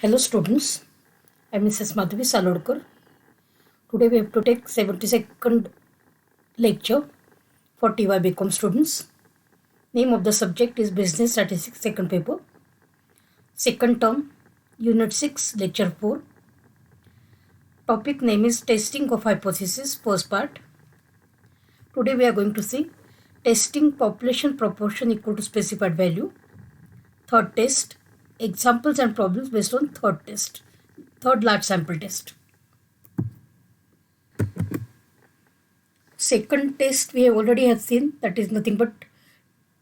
Hello students, I am Mrs. Madhavi Salodkar. Today we have to take 72nd lecture for TY BCom students. Name of the subject is Business Statistics second paper. Second term, Unit 6, Lecture 4. Topic name is Testing of Hypothesis, first part. Today we are going to see testing population proportion equal to specified value. Third test, examples and problems based on third test, third large sample test. Second test we have already have seen, that is nothing but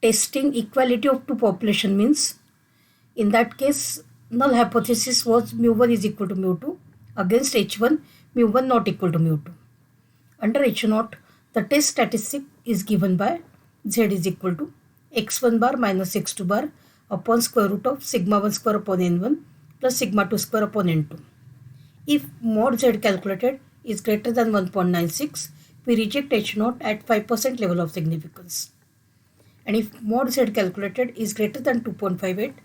testing equality of two population. Means in that case null hypothesis was mu1 is equal to mu2 against h1 mu1 not equal to mu2. Under h0 the test statistic is given by z is equal to x1 bar minus x2 bar upon square root of sigma 1 square upon n1 plus sigma 2 square upon n2. If mod z calculated is greater than 1.96, we reject h0 at 5% level of significance. And if mod z calculated is greater than 2.58,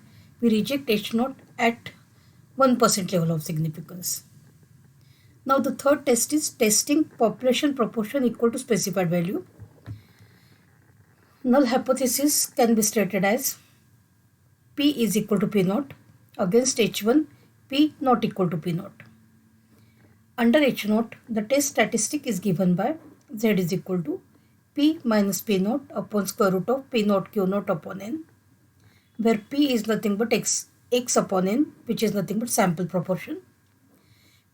we reject h0 at 1% level of significance. Now the third test is testing population proportion equal to specified value. Null hypothesis can be stated as P is equal to P0 against H1 P not equal to P0. Under H0, the test statistic is given by Z is equal to P minus P0 upon square root of P0 Q0 upon N, where P is nothing but X upon N, which is nothing but sample proportion.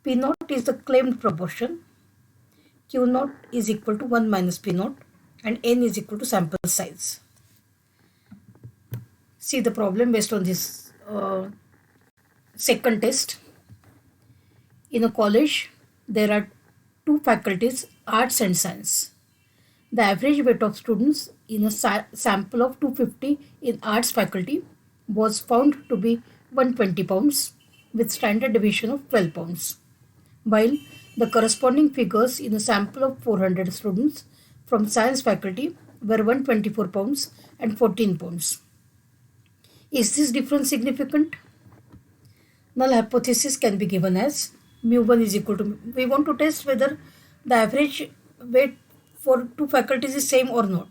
P0 is the claimed proportion, Q0 is equal to 1 minus P0, and N is equal to sample size. See the problem based on this second test. In a college, there are two faculties, arts and science. The average weight of students in a sample of 250 in arts faculty was found to be 120 pounds with standard deviation of 12 pounds, while the corresponding figures in a sample of 400 students from science faculty were 124 pounds and 14 pounds. Is this difference significant? Null hypothesis can be given as mu1 is equal to, we want to test whether the average weight for two faculties is same or not.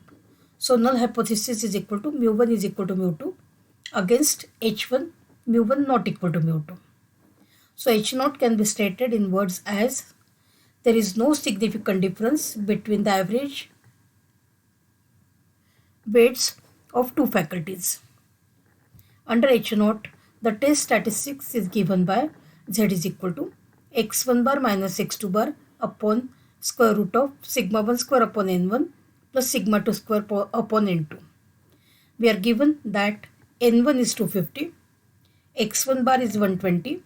So null hypothesis is equal to mu1 is equal to mu2 against h1 mu1 not equal to mu2. So h0 can be stated in words as there is no significant difference between the average weights of two faculties. Under h0, the test statistics is given by z is equal to x1 bar minus x2 bar upon square root of sigma 1 square upon n1 plus sigma 2 square upon n2. We are given that n1 is 250, x1 bar is 120,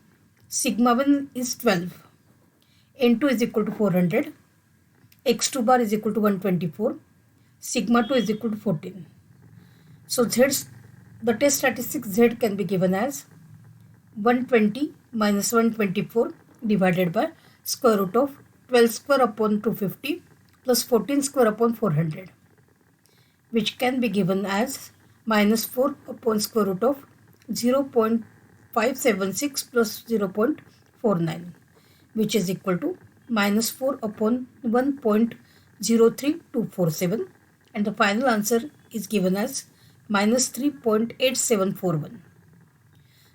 sigma 1 is 12, n2 is equal to 400, x2 bar is equal to 124, sigma 2 is equal to 14. So the test statistics z can be given as 120 minus 124 divided by square root of 12 square upon 250 plus 14 square upon 400, which can be given as minus 4 upon square root of 0.576 plus 0.49, which is equal to minus 4 upon 1.03247, and the final answer is given as minus 3.8741.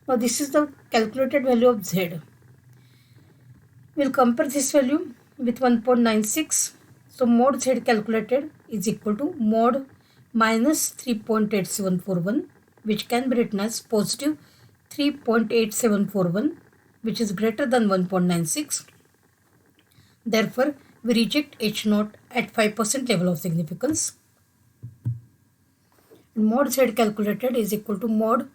Now this is the calculated value of z. We'll compare this value with 1.96. So mod z calculated is equal to mod minus 3.8741, which can be written as positive 3.8741, which is greater than 1.96. Therefore, we reject h0 at 5% level of significance. Mod z calculated is equal to mod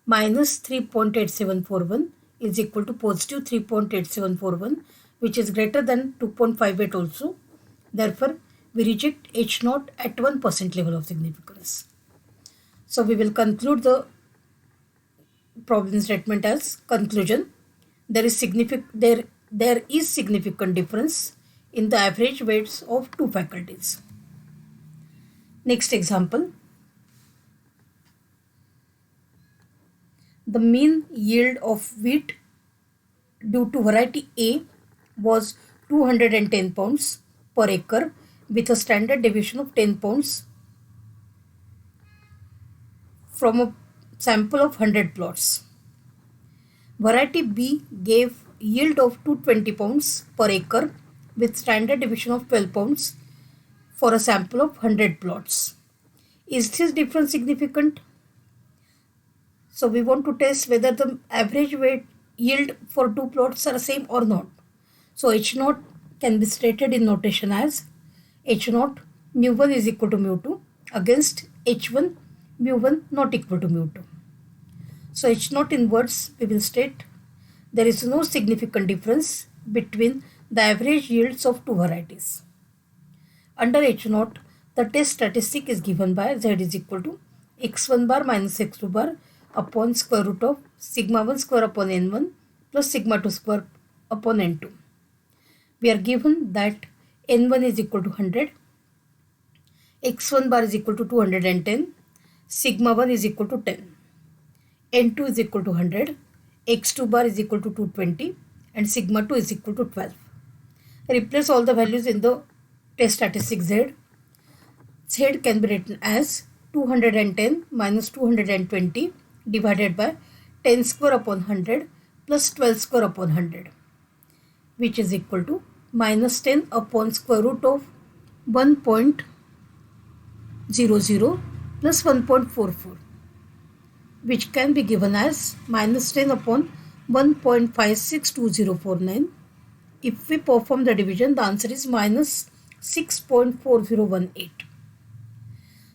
minus 3.8741 is equal to positive 3.8741, which is greater than 2.58 also. Therefore, we reject h0 at 1% level of significance. So we will conclude the problem statement as conclusion. There is significant difference in the average weights of two faculties. Next example. The mean yield of wheat due to variety A was 210 pounds per acre with a standard deviation of 10 pounds from a sample of 100 plots. Variety B gave yield of 220 pounds per acre with standard deviation of 12 pounds for a sample of 100 plots. Is this difference significant? So we want to test whether the average weight yield for two plots are same or not. So H naught can be stated in notation as H naught mu1 is equal to mu2 against H1 mu1 not equal to mu2. So H naught in words we will state there is no significant difference between the average yields of two varieties. Under H naught, the test statistic is given by Z is equal to x1 bar minus x2 bar upon square root of sigma 1 square upon n1 plus sigma 2 square upon n2. We are given that n1 is equal to 100, x1 bar is equal to 210, sigma 1 is equal to 10, n2 is equal to 100, x2 bar is equal to 220 and sigma 2 is equal to 12. Replace all the values in the test statistic Z. Z can be written as 210 minus 220 divided by 10 square upon 100 plus 12 square upon 100, which is equal to minus 10 upon square root of 1.00 plus 1.44, which can be given as minus 10 upon 1.562049. If we perform the division, the answer is minus 6.4018.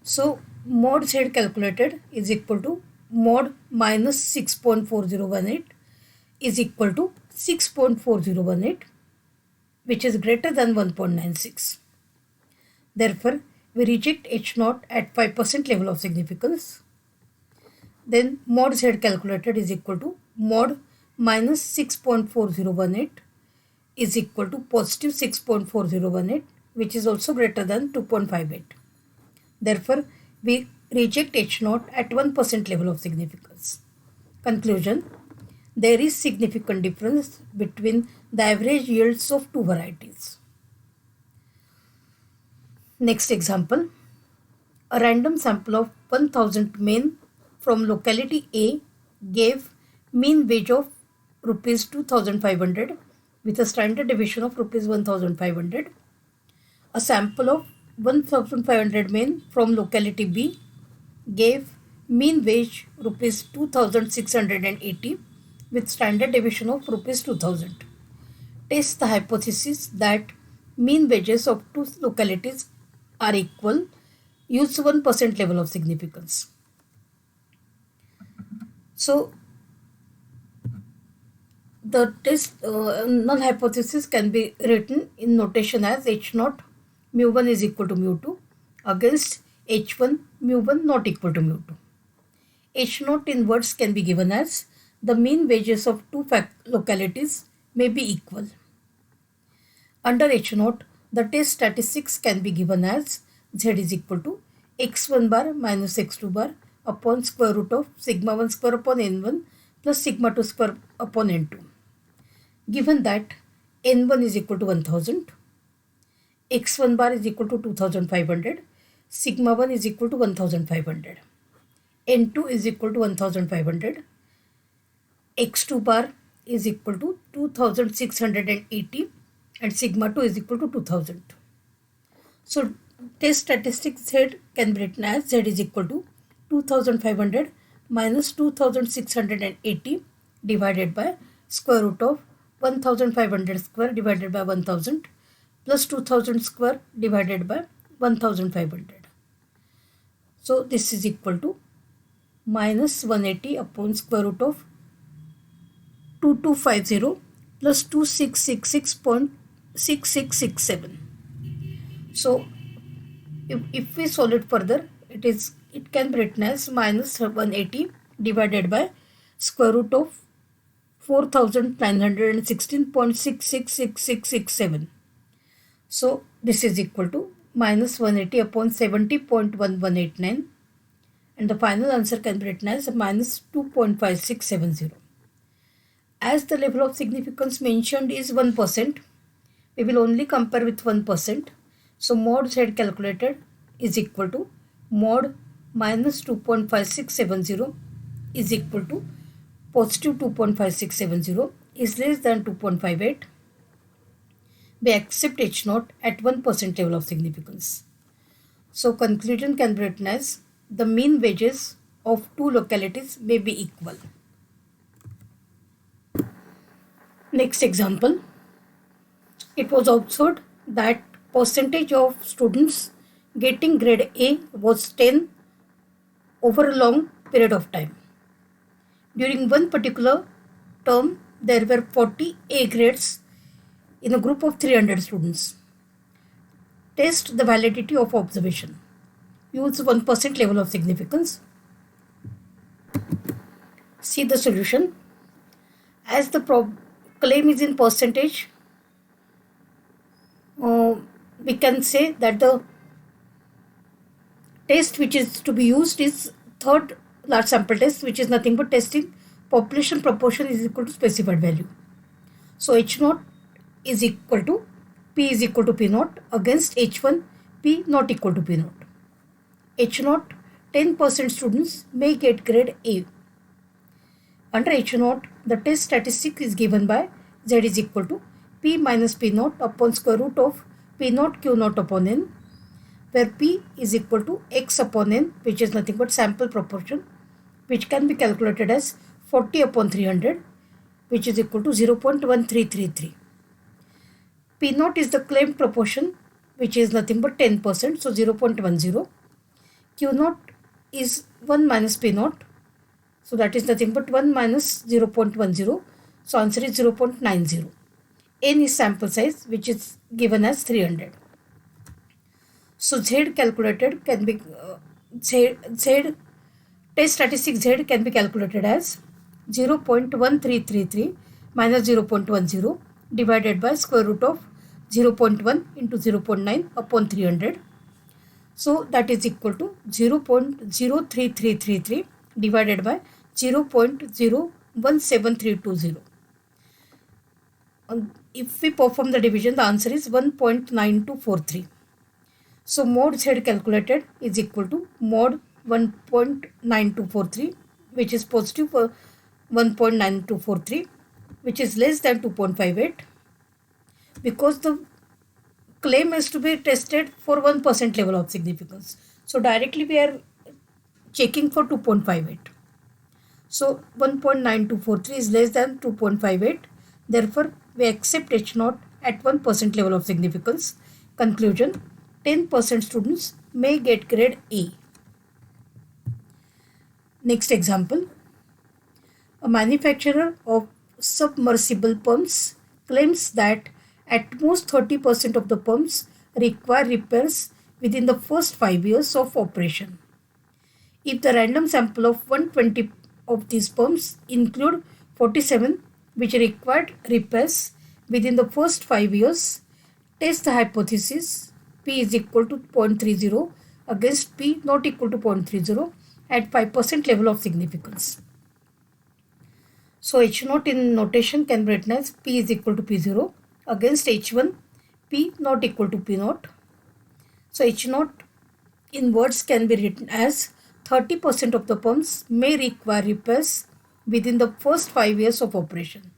So mod Z calculated is equal to mod minus 6.4018 is equal to 6.4018, which is greater than 1.96. Therefore, we reject H naught at 5% level of significance. Then mod Z calculated is equal to mod minus 6.4018 is equal to positive 6.4018, which is also greater than 2.58. Therefore, we reject H naught at 1% level of significance. Conclusion: there is significant difference between the average yields of two varieties. Next example: a random sample of 1000 men from locality A gave mean wage of rupees 2500 with a standard deviation of rupees 1500. A sample of 1500 men from locality B gave mean wage rupees 2680 with standard deviation of rupees 2000. Test the hypothesis that mean wages of two localities are equal. Use 1% level of significance. So the test null hypothesis can be written in notation as H naught mu1 is equal to mu2 against H1 mu1 not equal to mu2. H naught in words can be given as the mean wages of two localities may be equal. Under H naught, the test statistics can be given as Z is equal to x1 bar minus x2 bar upon square root of sigma 1 square upon n1 plus sigma 2 square upon n2. Given that n1 is equal to 1000, x1 bar is equal to 2500, sigma 1 is equal to 1500, n2 is equal to 1500, x2 bar is equal to 2680 and sigma 2 is equal to 2000. So test statistics Z can be written as Z is equal to 2500 minus 2680 divided by square root of 1500 square divided by 1000 plus 2000 square divided by 1500. So this is equal to minus 180 upon square root of 2250 plus 2666.6667. So if we solve it further, it can be written as minus 180 divided by square root of 4916.666667. So this is equal to minus 180 upon 70.1189, and the final answer can be written as minus 2.5670. As the level of significance mentioned is 1%, we will only compare with 1%. So mod z calculated is equal to mod minus 2.5670 is equal to positive 2.5670 is less than 2.58. We accept H naught at 1% level of significance. So conclusion can be written as the mean wages of two localities may be equal. Next example. It was observed that percentage of students getting grade A was 10 over a long period of time. During one particular term, there were 40 A grades in a group of 300 students. Test the validity of observation. Use 1% level of significance. See the solution. As the claim is in percentage, we can say that the test which is to be used is third large sample test, which is nothing but testing population proportion is equal to specified value. So H naught is equal to P is equal to P naught against H1 P not equal to P naught. H naught 10% students may get grade A. Under H naught, the test statistic is given by Z is equal to P minus P naught upon square root of P naught Q naught upon N, where P is equal to X upon N, which is nothing but sample proportion, which can be calculated as 40 upon 300, which is equal to 0.1333. P naught is the claimed proportion, which is nothing but 10%, so 0.10. Q naught is 1 minus P naught, so that is nothing but 1 minus 0.10, so answer is 0.90. N is sample size, which is given as 300. So Z calculated can be Z test statistic Z can be calculated as 0.1333 minus 0.10 divided by square root of 0.1 into 0.9 upon 300. So that is equal to 0.03333 divided by 0.017320. If we perform the division, the answer is 1.9243. So mod Z calculated is equal to mod 1.9243, which is positive 1.9243, which is less than 2.58, because the claim is to be tested for 1% level of significance. So directly we are checking for 2.58. So 1.9243 is less than 2.58. Therefore, we accept H naught at 1% level of significance. Conclusion: 10% students may get grade A. Next example. A manufacturer of submersible pumps claims that at most 30% of the pumps require repairs within the first 5 years of operation. If the random sample of 120 of these pumps include 47 which required repairs within the first 5 years, test the hypothesis P is equal to 0.30 against P not equal to 0.30 at 5% level of significance. So H naught in notation can be written as P is equal to P0 against H1 P not equal to P naught. So H naught in words can be written as 30% of the pumps may require repairs within the first 5 years of operation.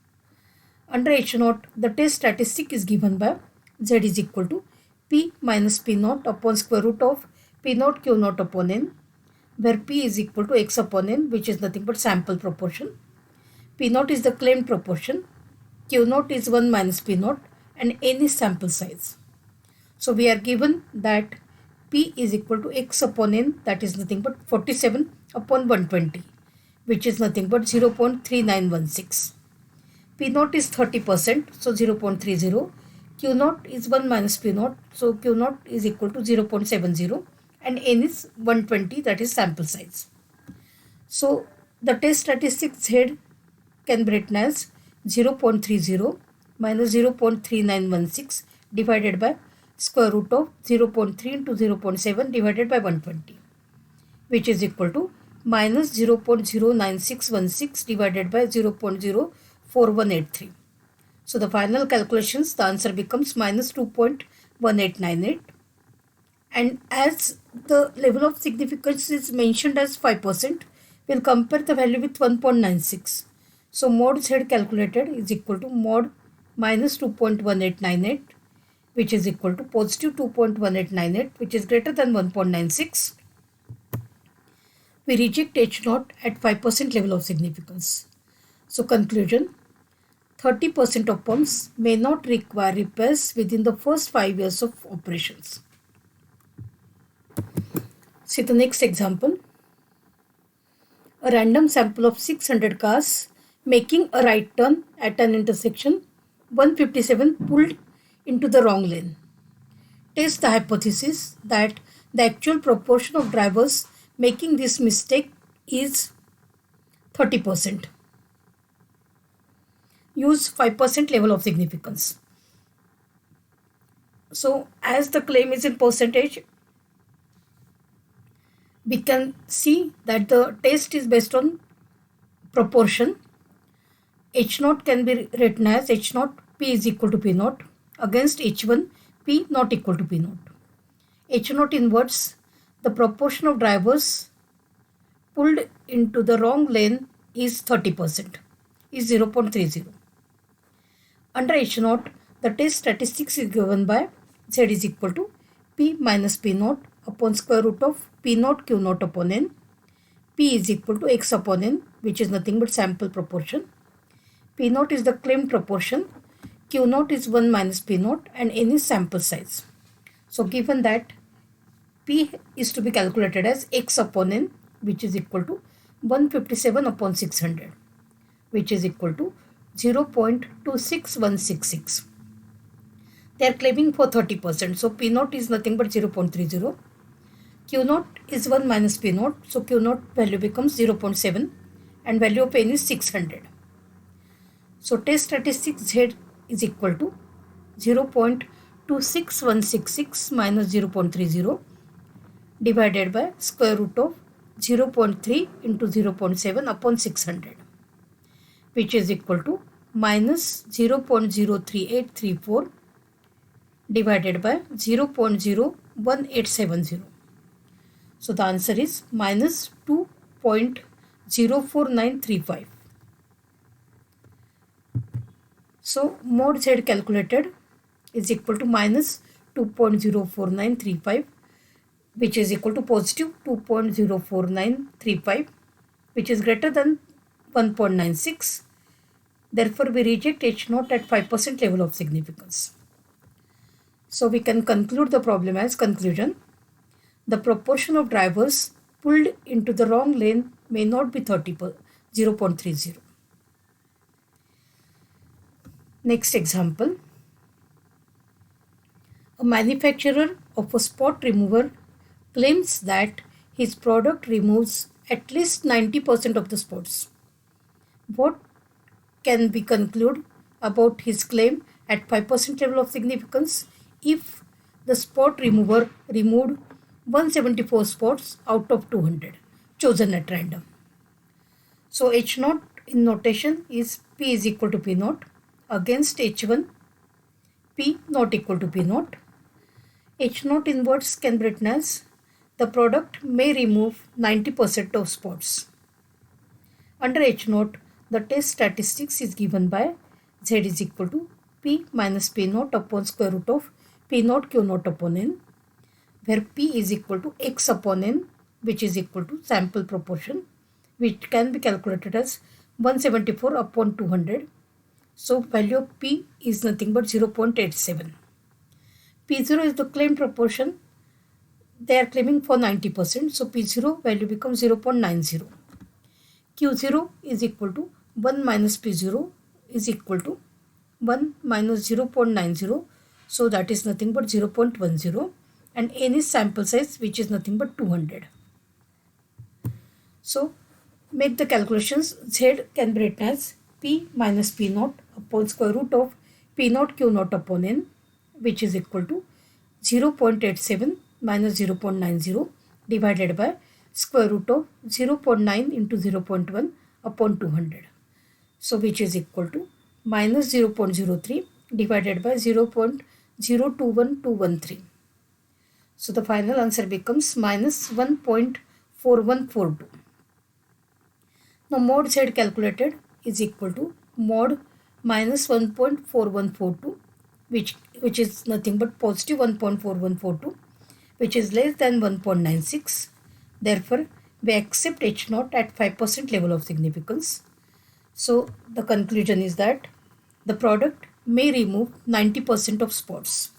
Under H naught, the test statistic is given by Z is equal to P minus P naught upon square root of P naught Q naught upon N, where P is equal to X upon N, which is nothing but sample proportion. P naught is the claimed proportion, Q naught is 1 minus P naught, and N is sample size. So we are given that P is equal to X upon N, that is nothing but 47 upon 120, which is nothing but 0.3916. P naught is 30%, so 0.30. Q naught is 1 minus P naught, so Q naught is equal to 0.70, and N is 120, that is sample size. So the test statistic Z can be written as 0.30 minus 0.3916 divided by square root of 0.3 into 0.7 divided by 120, which is equal to minus 0.09616 divided by 0.04 2.4183. So the final calculations, the answer becomes minus 2.1898. And as the level of significance is mentioned as 5%, we'll compare the value with 1.96. So mod Z calculated is equal to mod minus 2.1898, which is equal to positive 2.1898, which is greater than 1.96. We reject H naught at 5% level of significance. So conclusion, 30% of pumps may not require repairs within the first 5 years of operations. See the next example. A random sample of 600 cars making a right turn at an intersection, 157 pulled into the wrong lane. Test the hypothesis that the actual proportion of drivers making this mistake is 30%. Use 5% level of significance. So as the claim is in percentage, we can see that the test is based on proportion. H naught can be written as H naught P is equal to P naught against H1 P not equal to P naught. H naught inverts the proportion of drivers pulled into the wrong lane is 30%, is 0.30. Under H naught, the test statistics is given by Z is equal to P minus P naught upon square root of P naught Q naught upon N. P is equal to X upon N, which is nothing but sample proportion. P naught is the claimed proportion, Q naught is 1 minus P naught, and N is sample size. So given that P is to be calculated as X upon N, which is equal to 157 upon 600, which is equal to 0.26166. They are claiming for 30%. So P naught is nothing but 0.30. Q naught is 1 minus P naught. So Q naught value becomes 0.7 and value of N is 600. So test statistics Z is equal to 0.26166 minus 0.30 divided by square root of 0.3 into 0.7 upon 600, which is equal to minus 0.03834 divided by 0.01870. So the answer is minus 2.04935. So mod Z calculated is equal to minus 2.04935, which is equal to positive 2.04935, which is greater than 1.96. Therefore, we reject H naught at 5% level of significance. So we can conclude the problem as conclusion. The proportion of drivers pulled into the wrong lane may not be 0.30. Next example. A manufacturer of a spot remover claims that his product removes at least 90% of the spots. What can we conclude about his claim at 5% level of significance if the spot remover removed 174 spots out of 200 chosen at random? So H naught in notation is P is equal to P naught against H1 P not equal to P naught. H naught inverse can be written as the product may remove 90% of spots. Under H naught, the test statistics is given by Z is equal to P minus P naught upon square root of P naught Q naught upon N, where P is equal to X upon N, which is equal to sample proportion, which can be calculated as 174 upon 200. So value of P is nothing but 0.87. P0 is the claimed proportion. They are claiming for 90%. So P0 value becomes 0.90. Q0 is equal to 1 minus P0 is equal to 1 minus 0.90. So that is nothing but 0.10. And N is sample size, which is nothing but 200. So make the calculations. Z can be written as P minus P naught upon square root of P naught Q naught upon N, which is equal to 0.87 minus 0.90 divided by square root of 0.9 into 0.1 upon 200. So which is equal to minus 0.03 divided by 0.021213. So the final answer becomes minus 1.4142. Now mod z calculated is equal to mod minus 1.4142, which is nothing but positive 1.4142, which is less than 1.96. Therefore, we accept H naught at 5% level of significance. So the conclusion is that the product may remove 90% of spots.